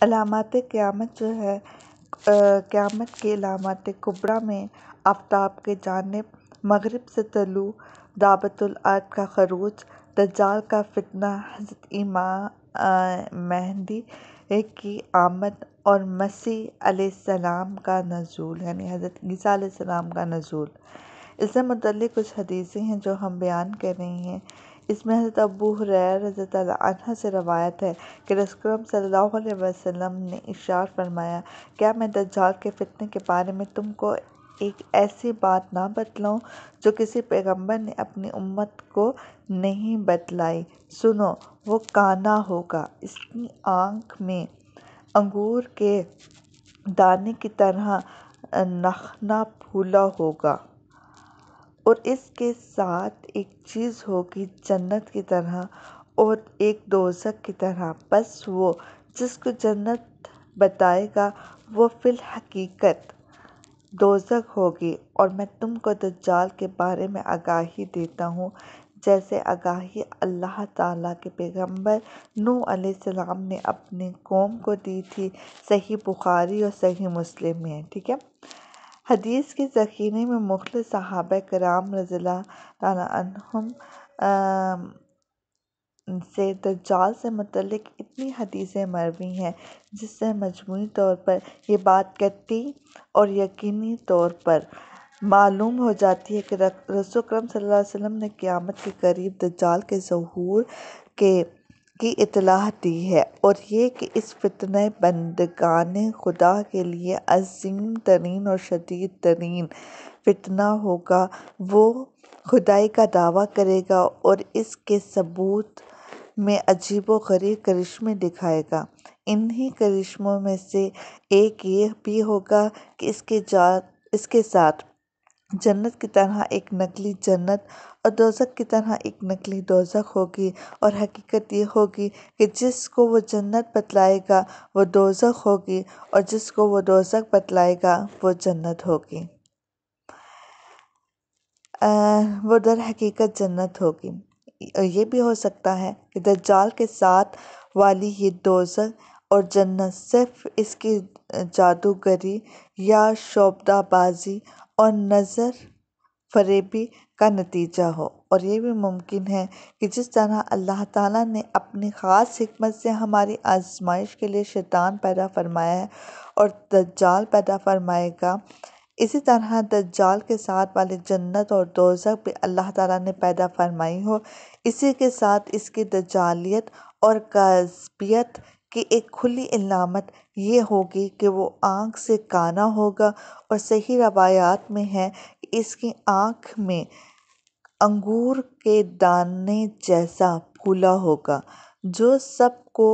علامات قیامت جو ہے قیامت کی علامات کبریٰ میں آفتاب کی جانب مغرب سے طلوع، دابۃ الارض کا خروج، دجال کا فتنہ، حضرت امام مہدی کی آمد اور مسیح علیہ السلام کا نزول یعنی حضرت عیسیٰ علیہ السلام کا نزول۔ اس سے متعلق کچھ حدیثیں ہیں جو ہم بیان کر رہے ہیں۔ اس میں حضرت ابو ہریرہ رضی اللہ عنہ سے روایت ہے کہ رسول اکرم صلی اللہ علیہ وسلم نے ارشاد فرمایا، کیا میں دجال کے فتنے کے بارے میں تم کو ایک ایسی بات نہ بتلاؤں جو کسی پیغمبر نے اپنی امت کو نہیں بتلائی؟ سنو، وہ کانا ہوگا، اس کی آنکھ میں انگور کے دانے کی طرح نخنا پھولا ہوگا، اور اس کے ساتھ ایک چیز ہوگی جنت کی طرح اور ایک دوزخ کی طرح، بس وہ جس کو جنت بتائے گا وہ فی الحقیقت دوزخ ہوگی۔ اور میں تم کو دجال کے بارے میں آگاہی دیتا ہوں جیسے آگاہی اللہ تعالیٰ کے پیغمبر نوح علیہ السلام نے اپنی قوم کو دی تھی۔ صحیح بخاری اور صحیح مسلم میں ہے، ٹھیک ہے۔ حدیث کے ذخیرے میں مختلف صحابہ کرام رضی اللہ تعالیٰ عنہم سے دجال سے متعلق اتنی حدیثیں مروی ہیں جس سے مجموعی طور پر یہ بات قطعی اور یقینی طور پر معلوم ہو جاتی ہے کہ رسول اکرم صلی اللہ علیہ وسلم نے قیامت کے قریب دجال کے ظہور کی اطلاع دی ہے، اور یہ کہ اس فتنہ بندگان خدا کے لیے عظیم ترین اور شدید ترین فتنہ ہوگا۔ وہ خدائی کا دعویٰ کرے گا اور اس کے ثبوت میں عجیب و غریب کرشمے دکھائے گا۔ انہی کرشموں میں سے ایک یہ بھی ہوگا کہ اس کے ساتھ جنت کی طرح ایک نقلی جنت اور دوزخ کی طرح ایک نقلی دوزخ ہوگی، اور حقیقت یہ ہوگی کہ جس کو وہ جنت بتلائے گا وہ دوزخ ہوگی، اور جس کو وہ دوزخ بتلائے گا وہ جنت ہوگی، وہ در حقیقت جنت ہوگی۔ یہ بھی ہو سکتا ہے کہ دجال کے ساتھ والی یہ دوزخ اور جنت صرف اس کی جادوگری یا شعبدہ بازی اور نظر فریبی کا نتیجہ ہو، اور یہ بھی ممکن ہے کہ جس طرح اللہ تعالیٰ نے اپنی خاص حکمت سے ہماری آزمائش کے لیے شیطان پیدا فرمایا ہے اور دجال پیدا فرمائے گا، اسی طرح دجال کے ساتھ والی جنت اور دوزخ بھی اللہ تعالیٰ نے پیدا فرمائی ہو۔ اسی کے ساتھ اس کی دجالیت اور کاذبیت کی ایک کھلی علامت یہ ہوگی کہ وہ آنکھ سے کانا ہوگا، اور صحیح روایات میں ہے کہ اس کی آنکھ میں انگور کے دانے جیسا پھولا ہوگا جو سب کو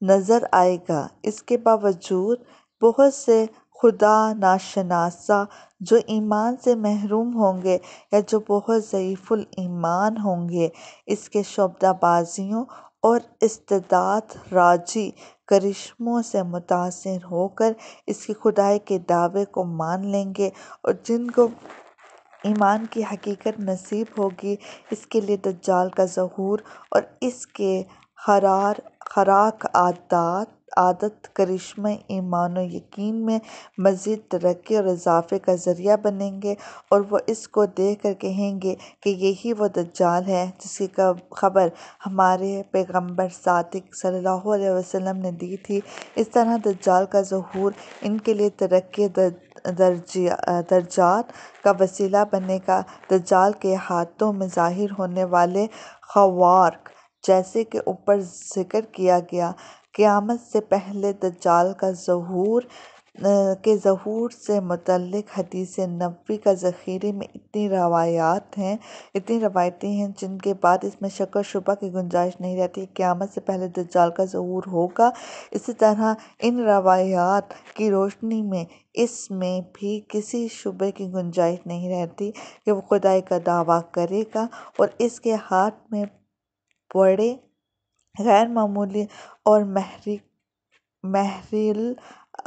نظر آئے گا۔ اس کے باوجود بہت سے خدا ناشناسہ جو ایمان سے محروم ہوں گے یا جو بہت ضعیف الایمان ہوں گے، اس کے شعبدہ بازیوں اور استعداد راجی کرشموں سے متاثر ہو کر اس کی خدائی کے دعوے کو مان لیں گے، اور جن کو ایمان کی حقیقت نصیب ہوگی اس کے لیے دجال کا ظہور اور اس کے خوراک عادت کرشمے ایمان و یقین میں مزید ترقی اور اضافے کا ذریعہ بنیں گے، اور وہ اس کو دیکھ کر کہیں گے کہ یہی وہ دجال ہے جس کی خبر ہمارے پیغمبر صادق صلی اللہ علیہ وسلم نے دی تھی۔ اس طرح دجال کا ظہور ان کے لیے ترقی درجات کا وسیلہ بنے گا۔ دجال کے ہاتھوں میں ظاہر ہونے والے خوارق جیسے کہ اوپر ذکر کیا گیا، قیامت سے پہلے دجال کے ظہور سے متعلق حدیث نبوی کا ذخیرے میں اتنی روایتیں ہیں جن کے بعد اس میں شک و شبہ کی گنجائش نہیں رہتی کہ قیامت سے پہلے دجال کا ظہور ہوگا۔ اسی طرح ان روایات کی روشنی میں اس میں بھی کسی شبے کی گنجائش نہیں رہتی کہ وہ خدائی کا دعویٰ کرے گا، اور اس کے ہاتھ میں بڑے غیر معمولی اور محری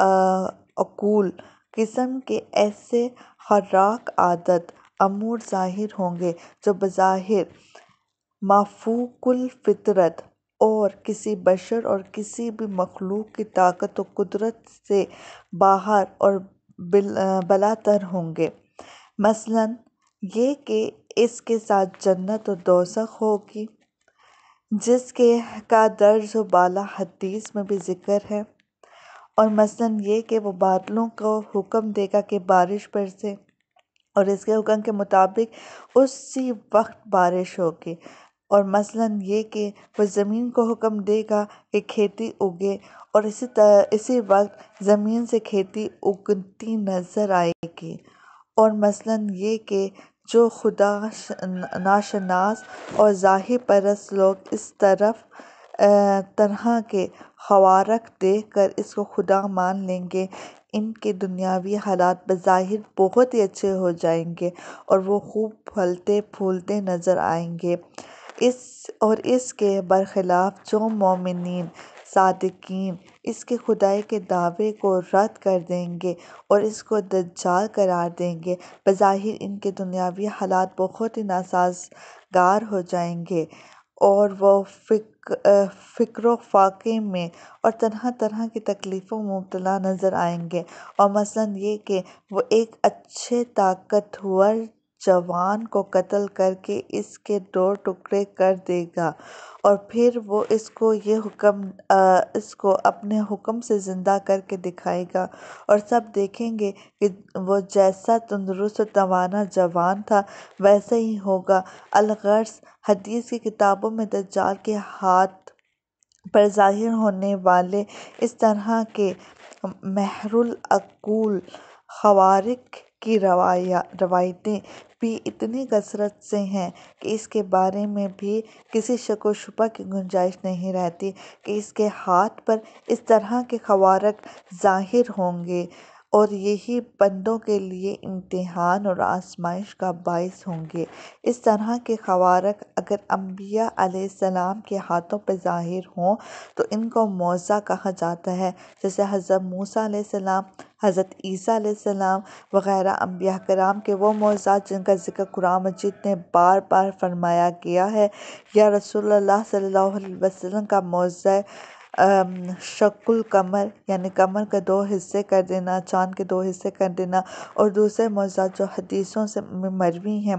العقول قسم کے ایسے خوراک عادت امور ظاہر ہوں گے جو بظاہر مافوق الفطرت اور کسی بشر اور کسی بھی مخلوق کی طاقت و قدرت سے باہر اور بالاتر ہوں گے۔ مثلاً یہ کہ اس کے ساتھ جنت و دوزخ ہوگی، جس کا درج و بالا حدیث میں بھی ذکر ہے، اور مثلاً یہ کہ وہ بادلوں کو حکم دے گا کہ بارش برسے، اور اس کے حکم کے مطابق اسی وقت بارش ہوگی، اور مثلاً یہ کہ وہ زمین کو حکم دے گا کہ کھیتی اگے، اور اسی وقت زمین سے کھیتی اگتی نظر آئے گی، اور مثلاً یہ کہ جو خدا ناشناس اور ظاہر پرست لوگ اس طرح کے خوارق دیکھ کر اس کو خدا مان لیں گے، ان کے دنیاوی حالات بظاہر بہت ہی اچھے ہو جائیں گے اور وہ خوب پھلتے پھولتے نظر آئیں گے۔ اس کے برخلاف جو مومنین صادقین اس کے خدائی کے دعوے کو رد کر دیں گے اور اس کو دجال قرار دیں گے، بظاہر ان کے دنیاوی حالات بہت ہی ناسازگار ہو جائیں گے اور وہ فکر و فاقے میں اور طرح طرح کی تکلیفوں میں مبتلا نظر آئیں گے، اور مثلاً یہ کہ وہ ایک اچھے طاقتور جوان کو قتل کر کے اس کے 2 ٹکڑے کر دے گا، اور پھر وہ اس کو اپنے حکم سے زندہ کر کے دکھائے گا، اور سب دیکھیں گے کہ وہ جیسا تندرست و توانا جوان تھا ویسا ہی ہوگا۔ الغرض حدیث کی کتابوں میں دجال کے ہاتھ پر ظاہر ہونے والے اس طرح کے محر العقول خوارق کی روایتیں بھی اتنی کثرت سے ہیں کہ اس کے بارے میں بھی کسی شک و شبہ کی گنجائش نہیں رہتی کہ اس کے ہاتھ پر اس طرح کے خوارق ظاہر ہوں گے، اور یہی بندوں کے لیے امتحان اور آزمائش کا باعث ہوں گے۔ اس طرح کے خوارق اگر انبیاء علیہ السلام کے ہاتھوں پہ ظاہر ہوں تو ان کو معجزہ کہا جاتا ہے، جیسے حضرت موسیٰ علیہ السلام، حضرت عیسیٰ علیہ السلام وغیرہ انبیاء کرام کے وہ معجزات جن کا ذکر قرآن مجید میں بار بار فرمایا گیا ہے، یا رسول اللہ صلی اللہ علیہ وسلم کا معجزہ شق القمر، یعنی قمر کے 2 حصے کر دینا، چاند کے 2 حصے کر دینا، اور دوسرے معجزات جو حدیثوں سے مروی ہیں۔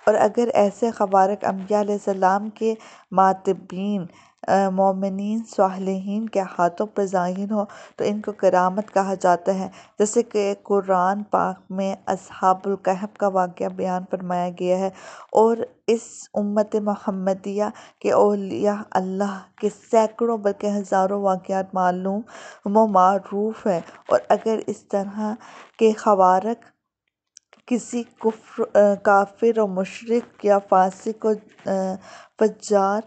اور اگر ایسے خوارق انبیاء علیہ السلام کے ماتبعین مومنین صالحین کے ہاتھوں پر ظاہر ہوں تو ان کو کرامت کہا جاتا ہے، جیسے کہ قرآن پاک میں اصحاب الکہف کا واقعہ بیان فرمایا گیا ہے، اور اس امت محمدیہ کے اولیاء اللہ کے سینکڑوں بلکہ ہزاروں واقعات معلوم و معروف ہیں، اور اگر اس طرح کے خوارق کسی کافر و مشرک یا فاسق و فجار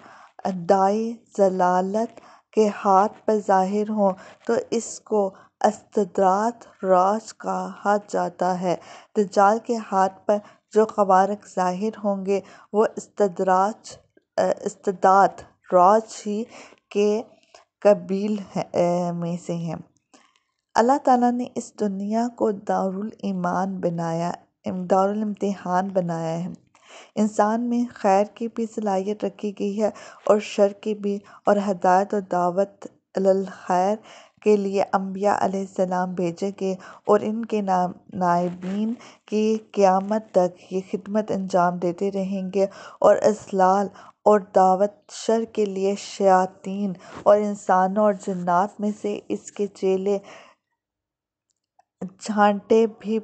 داعی ضلالت کے ہاتھ پر ظاہر ہوں تو اس کو استدراج راج کہا جاتا ہے۔ دجال کے ہاتھ پر جو خوارق ظاہر ہوں گے وہ استدراج راج ہی کے قبیل میں سے ہیں۔ اللہ تعالیٰ نے اس دنیا کو دارالامتحان بنایا ہے۔ انسان میں خیر کی بھی صلاحیت رکھی گئی ہے اور شر کی بھی، اور ہدایت و دعوت الخیر کے لیے انبیاء علیہ السلام بھیجے گئے، اور ان کے نائبین کی قیامت تک یہ خدمت انجام دیتے رہیں گے، اور اضلال اور دعوت شر کے لیے شیاطین اور انسانوں اور جنات میں سے اس کے چیلے چھانٹے بھی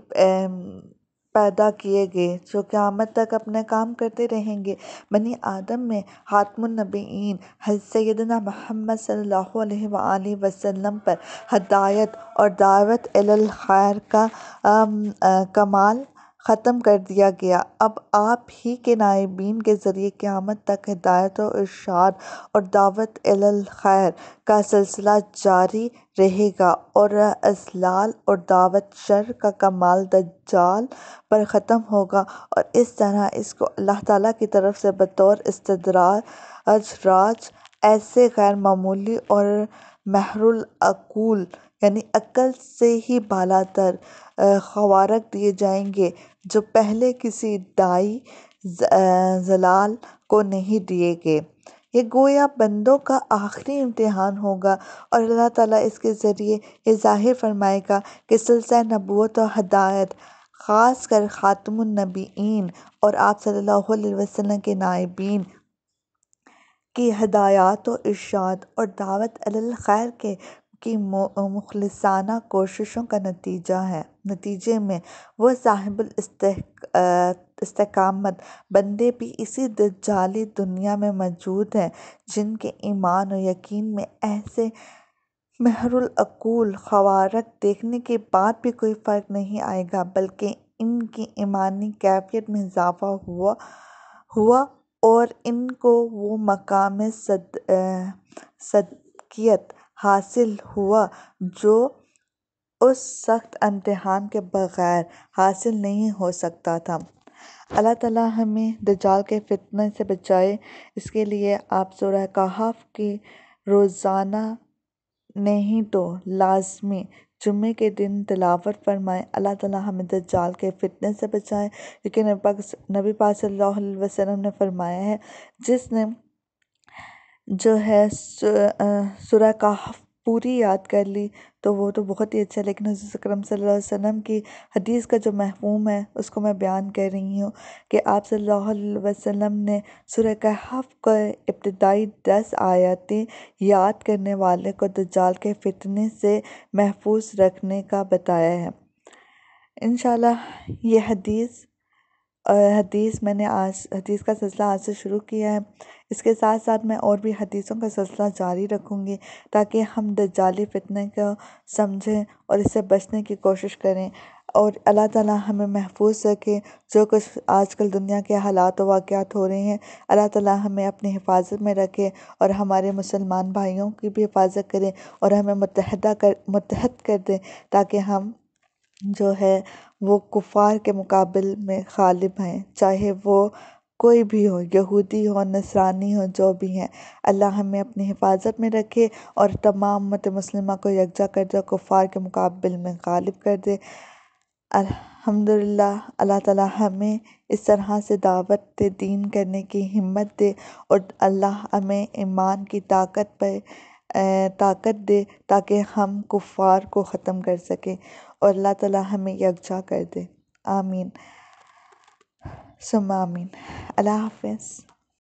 پیدا کیے گئے جو قیامت تک اپنا کام کرتے رہیں گے۔ بنی آدم میں خاتم النبیین حضرت سیدنا محمد صلی اللہ علیہ وآلہ وسلم پر ہدایت اور دعوت الخیر کا کمال ختم کر دیا گیا۔ اب آپ ہی کے نائبین کے ذریعے قیامت تک ہدایت و ارشاد اور دعوت الخیر کا سلسلہ جاری رہے گا، اور اضلال اور دعوت شر کا کمال دجال پر ختم ہوگا، اور اس طرح اس کو اللہ تعالیٰ کی طرف سے بطور استدراج راج ایسے غیر معمولی اور محر العقول یعنی عقل سے ہی بالاتر خوارق دیے جائیں گے جو پہلے کسی داعی ضلال کو نہیں دیے گئے۔ یہ گویا بندوں کا آخری امتحان ہوگا، اور اللہ تعالیٰ اس کے ذریعے یہ ظاہر فرمائے گا کہ سلسلہ نبوت و ہدایت، خاص کر خاتم النبیین اور آپ صلی اللہ علیہ وسلم کے نائبین کی ہدایات و ارشاد اور دعوت الی الخیر کی مخلصانہ کوششوں کا نتیجے میں وہ صاحب الاستقامت بندے بھی اسی دجالی دنیا میں موجود ہیں، جن کے ایمان و یقین میں ایسے مہر العقول خوارق دیکھنے کے بعد بھی کوئی فرق نہیں آئے گا، بلکہ ان کی ایمانی کیفیت میں اضافہ ہوا اور ان کو وہ مقام صدیقیت حاصل ہوا جو اس سخت امتحان کے بغیر حاصل نہیں ہو سکتا تھا۔ اللہ تعالیٰ ہمیں دجال کے فتنے سے بچائے، اس کے لیے آپ سورہ کہف کی روزانہ نہیں تو لازمی جمعے کے دن تلاوت فرمائیں۔ اللہ تعالیٰ ہمیں دجال کے فتنے سے بچائے، کیونکہ نبی پاک صلی اللہ علیہ وسلم نے فرمایا ہے، جس نے جو ہے سورہ کہف پوری یاد کر لی تو وہ تو بہت ہی اچھا، لیکن حضرت اکرم صلی اللہ علیہ وسلم کی حدیث کا جو مفہوم ہے اس کو میں بیان کر رہی ہوں کہ آپ صلی اللہ علیہ وسلم نے سورہ کہف کا ابتدائی 10 آیاتیں یاد کرنے والے کو دجال کے فتنے سے محفوظ رکھنے کا بتایا ہے۔ انشاءاللہ یہ حدیث میں نے حدیث کا سلسلہ آج سے شروع کیا ہے۔ اس کے ساتھ ساتھ میں اور بھی حدیثوں کا سلسلہ جاری رکھوں گی تاکہ ہم دجالی فتنے کو سمجھیں اور اس سے بچنے کی کوشش کریں، اور اللہ تعالیٰ ہمیں محفوظ رکھے۔ جو کچھ آج کل دنیا کے حالات و واقعات ہو رہے ہیں، اللہ تعالیٰ ہمیں اپنی حفاظت میں رکھے اور ہمارے مسلمان بھائیوں کی بھی حفاظت کرے اور ہمیں متحد کر دے، تاکہ ہم جو ہے وہ کفار کے مقابل میں غالب ہیں، چاہے وہ کوئی بھی ہو، یہودی ہو، نصرانی ہو، جو بھی ہیں۔ اللہ ہمیں اپنی حفاظت میں رکھے اور تمام امت مسلمہ کو یکجا کر دے، کفار کے مقابل میں غالب کر دے۔ الحمدللہ اللہ تعالیٰ ہمیں اس طرح سے دعوت دین کرنے کی ہمت دے، اور اللہ ہمیں ایمان کی طاقت دے تاکہ ہم کفار کو ختم کر سکیں، اور اللہ تعالیٰ ہمیں یکجا کر دے۔ آمین ثم آمین۔ اللہ حافظ۔